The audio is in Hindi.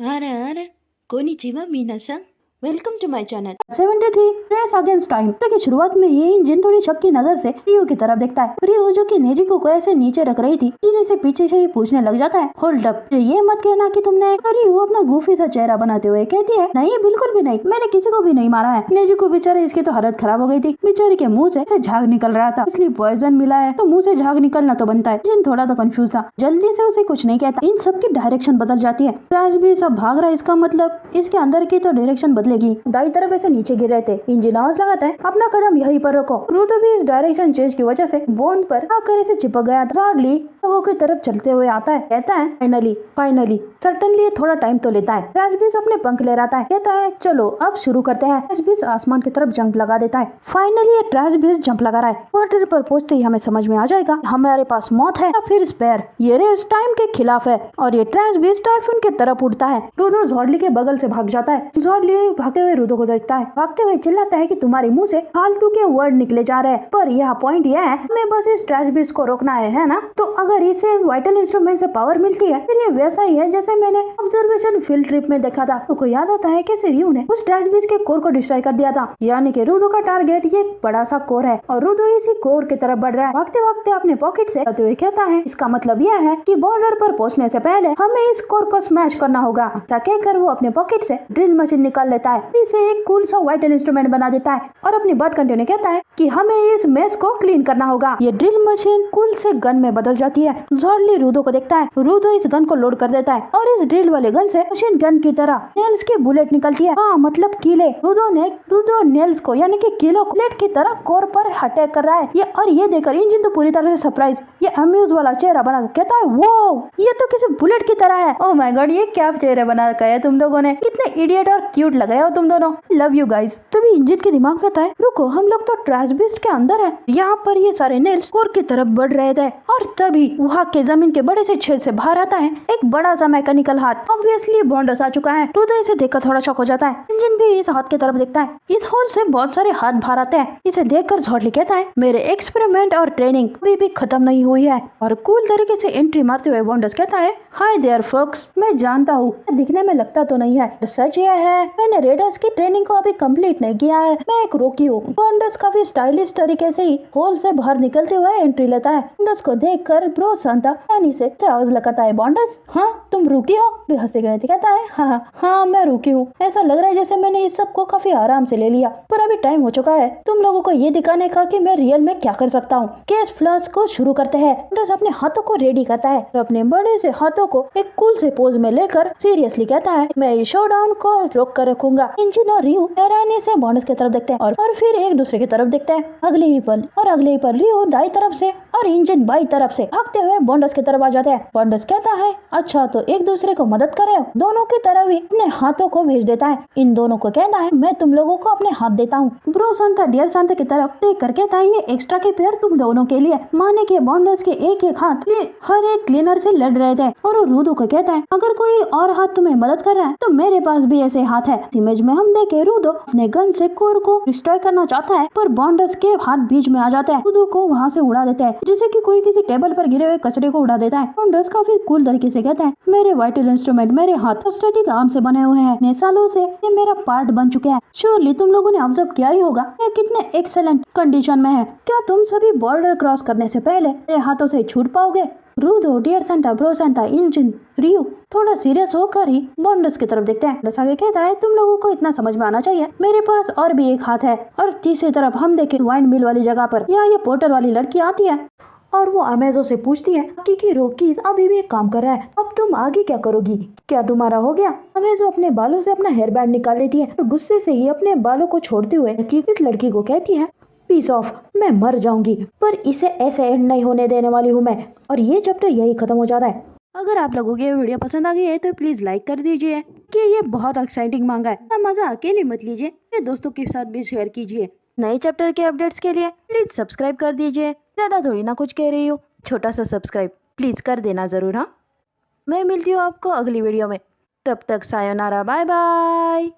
अरे कोनिचिवा मीना-san, welcome to my channel. 73 race against time की शुरुआत में ये इंजन थोड़ी शक की नजर से रियो की तरफ देखता है। रियो जो कि नेजिको को ऐसे नीचे रख रही थी, जिन्हें से पीछे से ही पूछने लग जाता है, होल्ड अप, ये मत कहना कि तुमने। रियो अपना गूफी सा चेहरा बनाते हुए कहती है, नहीं बिल्कुल भी नहीं, मैंने किसी को भी नहीं मारा है। नेजिको बेचारे इसकी तो हालत खराब हो गई थी, बेचारी के मुँह से झाग निकल रहा था, इसलिए पॉइजन मिला है तो मुँह से झाग निकलना तो बनता है। जिन थोड़ा तो कंफ्यूज था, जल्दी से उसे कुछ नहीं कहता। इन सब की डायरेक्शन बदल जाती है, ट्रैश भी सब भाग रहा है, इसका मतलब इसके अंदर की तो डायरेक्शन बदलेगी। दाई तरफ ऐसे नीचे गिर रहे थे, इंजन आवाज लगाता है, अपना कदम यहीं पर रखो। रूतो भी इस डायरेक्शन चेंज की वजह से बोन पर आकर इसे चिपक गया था। चार्ली वो की तरफ चलते हुए आता है, कहता है फाइनली सर्टेनली थोड़ा टाइम तो लेता है। ट्रैशबिस अपने पंख लहराता है, कहता है चलो अब शुरू करते हैं। ट्रैशबिस आसमान की तरफ जंप लगा देता है। फाइनली ये ट्रैशबिस जंप लगा रहा है। वाटर पर पहुंचते ही हमें समझ में आ जाएगा हमारे पास मौत है या फिर स्पेयर। ये रेस टाइम के खिलाफ है और ये ट्रैशबिस टाइफून की तरफ उड़ता है। रूदो जॉर्डली के बगल से भाग जाता है। जॉर्डली भागते हुए रूदो को देखता है, भागते हुए चिल्लाता है कि तुम्हारे मुंह से फालतू के वर्ड निकले जा रहे हैं, पर यह पॉइंट यह है हमें बस इस ट्रैशबिस को रोकना है ना। तो अगर इसे वाइटल इंस्ट्रूमेंट से पावर मिलती है फिर ये वैसा ही है जैसे मैंने ऑब्जर्वेशन फील्ड ट्रिप में देखा था। तो को याद आता है कि रियो ने उस ट्रैशबिस के कोर को डिस्ट्रॉय कर दिया था, यानी कि रूदो का टारगेट ये बड़ा सा कोर है और रूदो इसी कोर की तरफ बढ़ रहा है। भागते भागते अपने पॉकेट से कहता है, इसका मतलब यह है कि बॉर्डर पर पहुंचने से पहले हमें इस कोर को स्मैश करना होगा। ऐसा कहकर वो अपने पॉकेट से ड्रिल मशीन निकाल लेता है, इसे एक कूल सा वाइटल इंस्ट्रूमेंट बना देता है और अपनी बात कंटिन्यू कहता है कि हमें इस मेस को क्लीन करना होगा। ये ड्रिल मशीन कूल से गन में बदल जाती है। जॉर्डली रूदो को देखता है, रूदो इस गन को लोड कर देता है और इस ड्रिल वाले गन से मशीन गन की तरह नेल्स की बुलेट निकलती है। हाँ मतलब कीले। रूदो नेल्स को यानी कि कीलो बुलेट की तरह कोर पर अटैक कर रहा है। ये देखकर इंजन तो पूरी तरह से सरप्राइज, ये अम्यूज वाला चेहरा बना कहता है, वो ये तो किसी बुलेट की तरह है। ओह माय गॉड, ये क्या चेहरा बना रखा है तुम लोगों ने, कितने इडियट और क्यूट लग रहे हो तुम दोनों, लव यू गाइस। तभी इंजन के दिमाग में आता है, रुको हम लोग तो ट्रैशबिस के अंदर है। यहाँ पर ये सारे नेल्स कोर की तरफ बढ़ रहे थे और तभी वहाँ के जमीन के बड़े से छेद से बाहर आता है एक बड़ा सा मैकेनिकल हाथ। ऑब्वियसली बॉन्डस आ चुका है। रूदो इसे देखकर थोड़ा शॉक हो जाता है। इंजन भी इस हाथ की तरफ देखता है, इस होल से बहुत सारे हाथ बाहर आते हैं। इसे देखकर जॉर्डली कहता है, मेरे एक्सपेरिमेंट और ट्रेनिंग अभी भी खत्म नहीं हुई है। और कूल तरीके से एंट्री मारते हुए बॉन्डस कहता है, हाय देयर फोक्स, मैं जानता हूँ दिखने में लगता तो नहीं है, सच यह है मैंने रेडर्स की ट्रेनिंग को अभी कंप्लीट नहीं किया है, मैं एक रोकी हूँ। बॉन्डस काफी स्टाइलिश तरीके से ही होल से बाहर निकलते हुए एंट्री लेता है। बॉन्डस को देखकर ब्रो सांता यानी से आवाज लगाता है, बॉन्डस हाँ तुम रुकी हो? भी हंसते गए कहता है, हाँ मैं रुकी हूँ। ऐसा लग रहा है जैसे मैंने इस सब को काफी आराम से ले लिया, पर अभी टाइम हो चुका है तुम लोगों को ये दिखाने का कि मैं रियल में क्या कर सकता हूँ। केस फ्लश को शुरू करते हैं। बॉन्डस अपने हाथों को रेडी करता है और अपने बड़े से हाथों को एक कूल से पोज में लेकर सीरियसली कहता है, मैं इस शोडाउन को रोक कर रखूंगा। इंजन और रियो हैरानी से बॉन्डस की तरफ देखते हैं और फिर एक दूसरे की तरफ देखते हैं। अगले ही पल रियो दाई तरफ से और इंजन बाई तरफ से भागते हुए बॉन्डस की तरफ आ जाते हैं। बॉन्डस कहता है, अच्छा तो एक दूसरे को मदद करे, दोनों की तरफ ही अपने हाथों को भेज देता है। इन दोनों को कहता है, मैं तुम लोगों को अपने हाथ देता हूँ। ब्रो सांता डियर सांता की तरफ देख कर कहता है, ये एक्स्ट्रा के पेयर तुम दोनों के लिए। माने के बॉन्डस के एक एक हाथ हर एक क्लीनर से लड़ रहे थे और वो रूदो को कहता है, अगर कोई और हाथ तुम्हें मदद कर रहा है तो मेरे पास भी ऐसे हाथ है। इमेज में हम देखे रूदो अपने गन से कोर को डिस्ट्रॉय करना चाहता है, पर बॉन्डस के हाथ बीच में आ जाते हैं, रूदो को वहाँ से उड़ा देते हैं जैसे कि कोई किसी टेबल पर गिरे हुए कचरे को उड़ा देता है। बॉन्डस काफी कूल तरीके से कहता है, मेरे वाइटल इंस्ट्रूमेंट मेरे हाथ प्रोस्थेटिक आर्म से बने हुए हैं, इतने सालों से ये मेरा पार्ट बन चुके हैं। श्योरली तुम लोगों ने ऑब्जर्व किया ही होगा ये कितने एक्सेलेंट कंडीशन में है। क्या तुम सभी बॉर्डर क्रॉस करने से पहले मेरे हाथों से छूट पाओगे? रूदो डियर सांता ब्रो सांता इंजन रियो थोड़ा सीरियस होकर ही बॉन्डस की तरफ देखते हैं। आगे कहता है, तुम लोगों को इतना समझ में आना चाहिए मेरे पास और भी एक हाथ है। और तीसरी तरफ हम देखें वाइन मिल वाली जगह पर यहाँ ये पोर्टर वाली लड़की आती है और वो अमेजो से पूछती है कि रोकीज अभी भी एक काम कर रहा है, अब तुम आगे क्या करोगी, क्या तुम्हारा हो गया? अमेजो अपने बालों से अपना हेयर बैंड निकाल लेती है और गुस्से से ही अपने बालों को छोड़ते हुए इस लड़की को कहती है, पीस ऑफ, मैं मर जाऊंगी, पर इसे ऐसे एंड नहीं होने देने वाली हूँ मैं। और ये चैप्टर यही खत्म हो जाता है। अगर आप लोगों को ये वीडियो पसंद आ गई है तो प्लीज लाइक कर दीजिए कि ये बहुत एक्साइटिंग मांगा है, ना मजा अकेले मत लीजिए, ये दोस्तों के साथ भी शेयर कीजिए। नए चैप्टर के अपडेट्स के लिए प्लीज सब्सक्राइब कर दीजिए, ज्यादा थोड़ी ना कुछ कह रही हूँ, छोटा सा सब्सक्राइब प्लीज कर देना जरूर। हाँ, मैं मिलती हूँ आपको अगली वीडियो में, तब तक सायोनारा, बाय बाय।